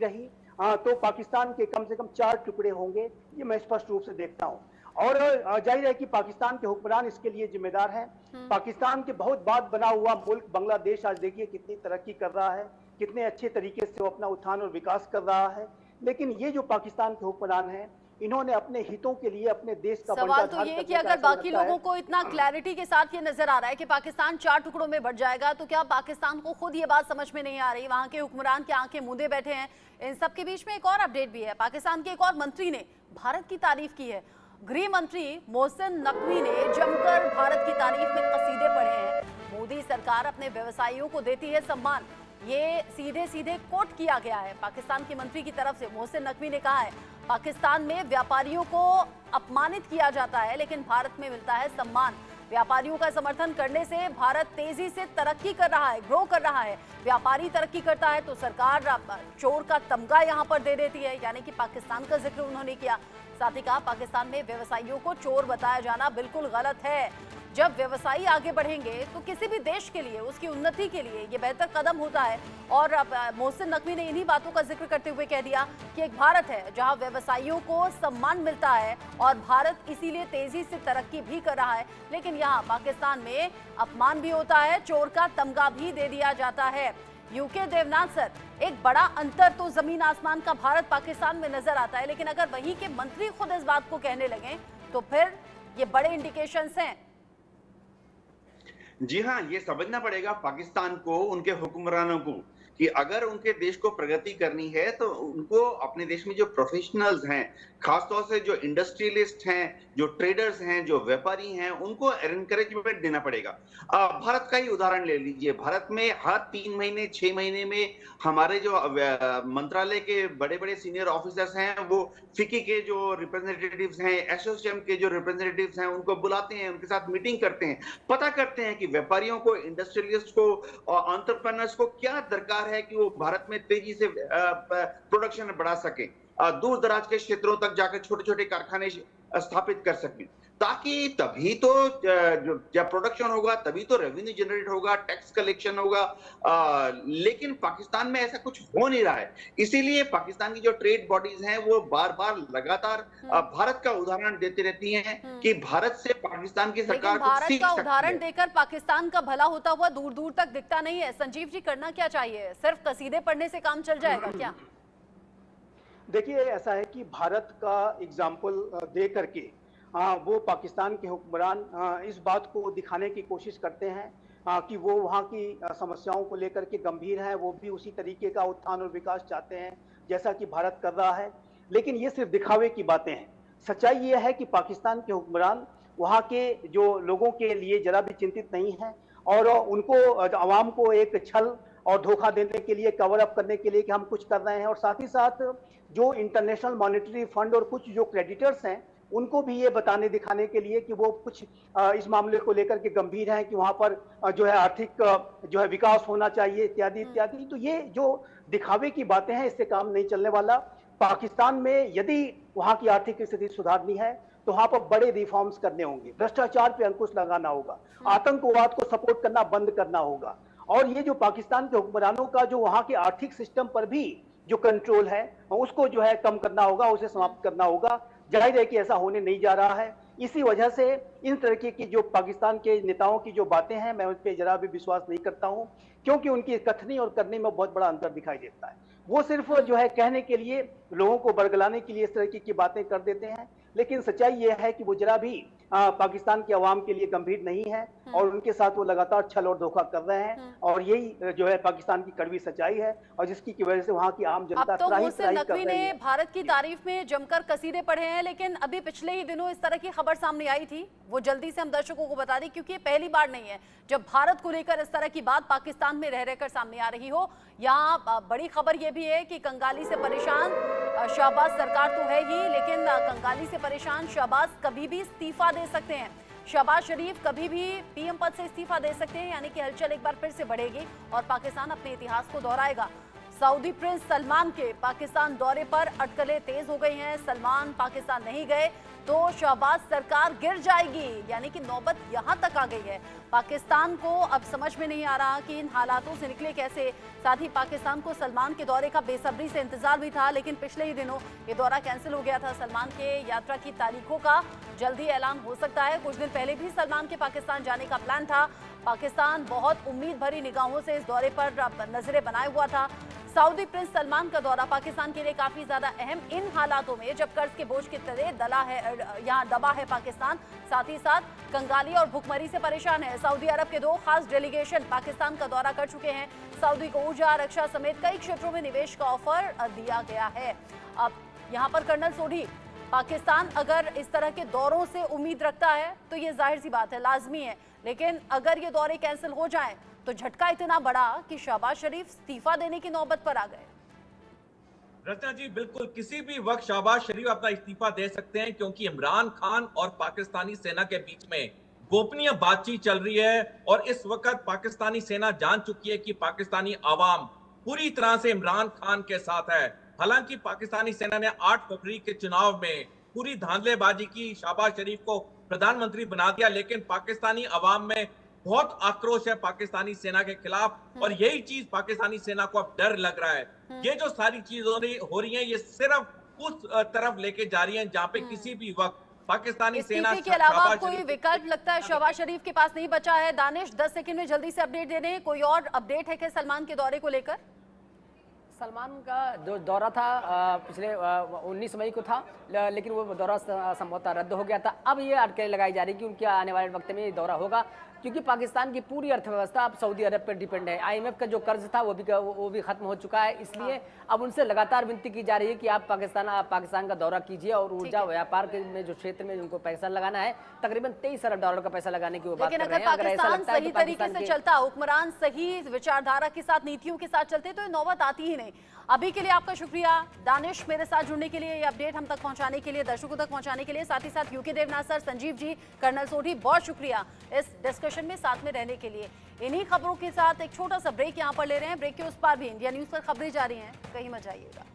रही तो पाकिस्तान के कम से कम 4 टुकड़े होंगे, ये मैं स्पष्ट रूप से देखता हूँ। और जाहिर है कि पाकिस्तान के हुक्मरान इसके लिए जिम्मेदार हैं। पाकिस्तान के बहुत बाद बना हुआ मुल्क बांग्लादेश आज देखिए कितनी तरक्की कर रहा है, कितने अच्छे तरीके से वो अपना उत्थान और विकास कर रहा है। लेकिन ये जो पाकिस्तान के हुक्मरान हैं, इन्होंने अपने हितों के लिए अपने देश का सवाल तो ये है कि अगर बाकी लोगों को इतना क्लैरिटी के साथ ये नजर आ रहा है कि पाकिस्तान 4 टुकड़ों में बढ़ जाएगा, तो क्या पाकिस्तान को खुद ये बात समझ में नहीं आ रही? वहां के हुक्मरान की आंखें मूंदे बैठे हैं। इन सब के बीच में एक और अपडेट भी है। पाकिस्तान के एक और मंत्री ने भारत की तारीफ की है। गृह मंत्री मोहसिन नकवी ने जमकर भारत की तारीफ में कसीदे पढ़े हैं। मोदी सरकार अपने व्यवसायियों को देती है सम्मान, ये सीधे सीधे कोट किया गया है पाकिस्तान के मंत्री की तरफ से। मोहसिन नकवी ने कहा है पाकिस्तान में व्यापारियों को अपमानित किया जाता है लेकिन भारत में मिलता है सम्मान। व्यापारियों का समर्थन करने से भारत तेजी से तरक्की कर रहा है, ग्रो कर रहा है। व्यापारी तरक्की करता है तो सरकार चोर का तमगा यहां पर दे देती है, यानी कि पाकिस्तान का जिक्र उन्होंने किया। साथ ही कहा पाकिस्तान में व्यवसायियों को चोर बताया जाना बिल्कुल गलत है। जब व्यवसायी आगे बढ़ेंगे तो किसी भी देश के लिए, उसकी उन्नति के लिए ये बेहतर कदम होता है। और मोहसिन नकवी ने इन्हीं बातों का जिक्र करते हुए कह दिया कि एक भारत है जहां व्यवसायियों को सम्मान मिलता है और भारत इसीलिए तेजी से तरक्की भी कर रहा है। लेकिन यहाँ पाकिस्तान में अपमान भी होता है, चोर का तमगा भी दे दिया जाता है। यूके देवनाथ सर, एक बड़ा अंतर तो जमीन आसमान का भारत पाकिस्तान में नजर आता है, लेकिन अगर वहीं के मंत्री खुद इस बात को कहने लगे तो फिर ये बड़े इंडिकेशंस हैं। जी हाँ, ये समझना पड़ेगा पाकिस्तान को, उनके हुक्मरानों को, कि अगर उनके देश को प्रगति करनी है तो उनको अपने देश में जो प्रोफेशनल्स हैं, खासतौर से जो इंडस्ट्रियलिस्ट हैं, जो ट्रेडर्स हैं, जो व्यापारी हैं, उनको एनकरेजमेंट देना पड़ेगा। भारत का ही उदाहरण ले लीजिए। भारत में हर 3 महीने 6 महीने में हमारे जो मंत्रालय के बड़े बड़े सीनियर ऑफिसर्स हैं, वो फिकी के जो रिप्रेजेंटेटिव्स हैं, एसोचैम के जो रिप्रेजेंटेटिव्स हैं, उनको बुलाते हैं, उनके साथ मीटिंग करते हैं, पता करते हैं कि व्यापारियों को, इंडस्ट्रियलिस्ट को और एंटरप्रेन्योर्स को क्या दरकार है कि वो भारत में तेजी से प्रोडक्शन बढ़ा सके, दूर दराज के क्षेत्रों तक जाकर छोटे छोटे कारखाने स्थापित कर सकें, ताकि तभी तो जब प्रोडक्शन होगा तभी तो रेवेन्यू जनरेट होगा, टैक्स कलेक्शन होगा। लेकिन पाकिस्तान में ऐसा कुछ हो नहीं रहा है। इसीलिए पाकिस्तान की जो ट्रेड बॉडीज हैं वो बार बार लगातार भारत का उदाहरण देती रहती हैं कि भारत से पाकिस्तान की सरकार को भारत का उदाहरण देकर पाकिस्तान का भला होता हुआ दूर दूर तक दिखता नहीं है। संजीव जी, करना क्या चाहिए? सिर्फ कसीदे पढ़ने से काम चल जाएगा क्या? देखिए, ऐसा है कि भारत का एग्जाम्पल दे करके वो पाकिस्तान के हुक्मरान इस बात को दिखाने की कोशिश करते हैं कि वो वहाँ की समस्याओं को लेकर के गंभीर हैं, वो भी उसी तरीके का उत्थान और विकास चाहते हैं जैसा कि भारत कर रहा है। लेकिन ये सिर्फ दिखावे की बातें हैं। सच्चाई ये है कि पाकिस्तान के हुक्मरान वहाँ के जो लोगों के लिए जरा भी चिंतित नहीं है और उनको आवाम को एक छल और धोखा देने के लिए, कवर अप करने के लिए कि हम कुछ कर रहे हैं, और साथ ही साथ जो इंटरनेशनल मॉनेटरी फंड और कुछ जो क्रेडिटर्स हैं उनको भी ये बताने दिखाने के लिए कि वो कुछ इस मामले को लेकर के गंभीर हैं कि वहाँ पर जो है आर्थिक जो है विकास होना चाहिए इत्यादि इत्यादि। तो ये जो दिखावे की बातें हैं, इससे काम नहीं चलने वाला। पाकिस्तान में यदि वहाँ की आर्थिक स्थिति सुधारनी है तो वहाँ पर बड़े रिफॉर्म्स करने होंगे, भ्रष्टाचार पे अंकुश लगाना होगा, आतंकवाद को सपोर्ट करना बंद करना होगा, और ये जो पाकिस्तान के हुक्मरानों का जो वहाँ के आर्थिक सिस्टम पर भी जो कंट्रोल है उसको जो है कम करना होगा, उसे समाप्त करना होगा। जाहिर है कि ऐसा होने नहीं जा रहा है। इसी वजह से इन तरीके की जो पाकिस्तान के नेताओं की जो बातें हैं, मैं उन पर जरा भी विश्वास नहीं करता हूं, क्योंकि उनकी कथनी और करने में बहुत बड़ा अंतर दिखाई देता है। वो सिर्फ जो है कहने के लिए, लोगों को बरगलाने के लिए इस तरीके की बातें कर देते हैं, लेकिन सच्चाई ये है कि वो जरा भी पाकिस्तान के अवाम के लिए गंभीर नहीं है और उनके साथ वो लगातार छल और धोखा कर रहे हैं। और यही जो है पाकिस्तान की कड़वी सच्चाई है और जिसकी की वजह से वहाँ की आम जनता अब तो मोहसिन नकवी ने भारत की तारीफ में जमकर कसीदे पढ़े हैं, लेकिन अभी पिछले ही दिनों इस तरह की खबर सामने आई थी, वो जल्दी से हम दर्शकों को बता दें, क्योंकि ये पहली बार नहीं है जब भारत को लेकर इस तरह की बात पाकिस्तान में रह रहकर सामने आ रही हो। यहाँ बड़ी खबर ये भी है कि कंगाली से परेशान शहबाज सरकार तो है ही, लेकिन कंगाली से परेशान शहबाज कभी भी इस्तीफा दे सकते हैं। शहबाज शरीफ कभी भी पीएम पद से इस्तीफा दे सकते हैं, यानी कि हलचल एक बार फिर से बढ़ेगी और पाकिस्तान अपने इतिहास को दोहराएगा। सऊदी प्रिंस सलमान के पाकिस्तान दौरे पर अटकलें तेज हो गई हैं। सलमान पाकिस्तान नहीं गए तो शहबाज सरकार गिर जाएगी, यानी कि नौबत यहां तक आ गई है। पाकिस्तान को अब समझ में नहीं आ रहा कि इन हालातों से निकले कैसे। साथ ही पाकिस्तान को सलमान के दौरे का बेसब्री से इंतजार भी था, लेकिन पिछले ही दिनों ये दौरा कैंसिल हो गया था। सलमान के यात्रा की तारीखों का जल्दी ऐलान हो सकता है। कुछ दिन पहले भी सलमान के पाकिस्तान जाने का प्लान था। पाकिस्तान बहुत उम्मीद भरी निगाहों से इस दौरे पर नजरें बनाए हुआ था। सऊदी प्रिंस सलमान का दौरा पाकिस्तान के लिए काफी ज्यादा अहम इन हालातों में, जब कर्ज के बोझ के तले यहाँ दबा है पाकिस्तान, साथ ही साथ कंगाली और भुखमरी से परेशान है। सऊदी अरब के 2 खास डेलीगेशन पाकिस्तान का दौरा कर चुके हैं। सऊदी को ऊर्जा, रक्षा समेत कई क्षेत्रों में निवेश का ऑफर दिया गया है। अब यहाँ पर कर्नल सोढी, पाकिस्तान अगर इस तरह के दौरों से उम्मीद रखता है तो ये जाहिर सी बात है, लाजमी है, लेकिन अगर ये दौरे कैंसिल हो जाएं तो झटका इतना बड़ा कि शहबाज शरीफ इस्तीफा देने की नौबत पर आ गए। रचना जी, बिल्कुल किसी भी वक्त शहबाज शरीफ अपना इस्तीफा दे सकते हैं, क्योंकि इमरान खान और पाकिस्तानी सेना के बीच में गोपनीय बातचीत चल रही है और इस वक्त पाकिस्तानी सेना जान चुकी है कि पाकिस्तानी आवाम पूरी तरह से इमरान खान के साथ है। हालांकि पाकिस्तानी सेना ने 8 फरवरी के चुनाव में पूरी धांधलेबाजी की, शहबाज शरीफ को प्रधानमंत्री बना दिया, लेकिन पाकिस्तानी आवाम में बहुत आक्रोश है पाकिस्तानी सेना के खिलाफ और यही चीज पाकिस्तानी सेना को अब डर लग रहा है। ये जो सारी चीजें हो रही हैं, ये सिर्फ उस तरफ लेके जा रही हैं जहां पे किसी भी वक्त पाकिस्तानी सेना के अलावा कोई विकल्प लगता है शहबाज शरीफ के पास नहीं बचा है। दानिश, 10 सेकंड में जल्दी से अपडेट दे दें। कोई और अपडेट है क्या सलमान के दौरे को लेकर? सलमान का जो दौरा था पिछले 19 मई को था, लेकिन वो दौरा संभवतः रद्द हो गया था। अब ये अटकलें लगाई जा रही कि उनके आने वाले वक्त में ये दौरा होगा, क्योंकि पाकिस्तान की पूरी अर्थव्यवस्था अब सऊदी अरब पर डिपेंड है। IMF का जो कर्ज था वो भी खत्म हो चुका है, इसलिए अब उनसे लगातार विनती की जा रही है कि आप पाकिस्तान का दौरा कीजिए और ऊर्जा व्यापार के में जो क्षेत्र में उनको पैसा लगाना है, तकरीबन $23 अरब का पैसा लगाने की वो बात कर रहे हैं। अगर पाकिस्तान सही तरीके से चलता, हुक्मरान सही विचारधारा के साथ, नीतियों के साथ चलते तो ये नौबत आती ही नहीं। अभी के लिए आपका शुक्रिया दानिश, मेरे साथ जुड़ने के लिए, ये अपडेट हम तक पहुंचाने के लिए, दर्शकों तक पहुंचाने के लिए। साथ ही साथ यूके देव नासर, संजीव जी, कर्नल सोढी, बहुत शुक्रिया इस डिस्कशन में साथ में रहने के लिए। इन्हीं खबरों के साथ एक छोटा सा ब्रेक यहां पर ले रहे हैं। ब्रेक के उस पार भी इंडिया न्यूज पर खबरें जारी हैं, कहीं मत जाइएगा।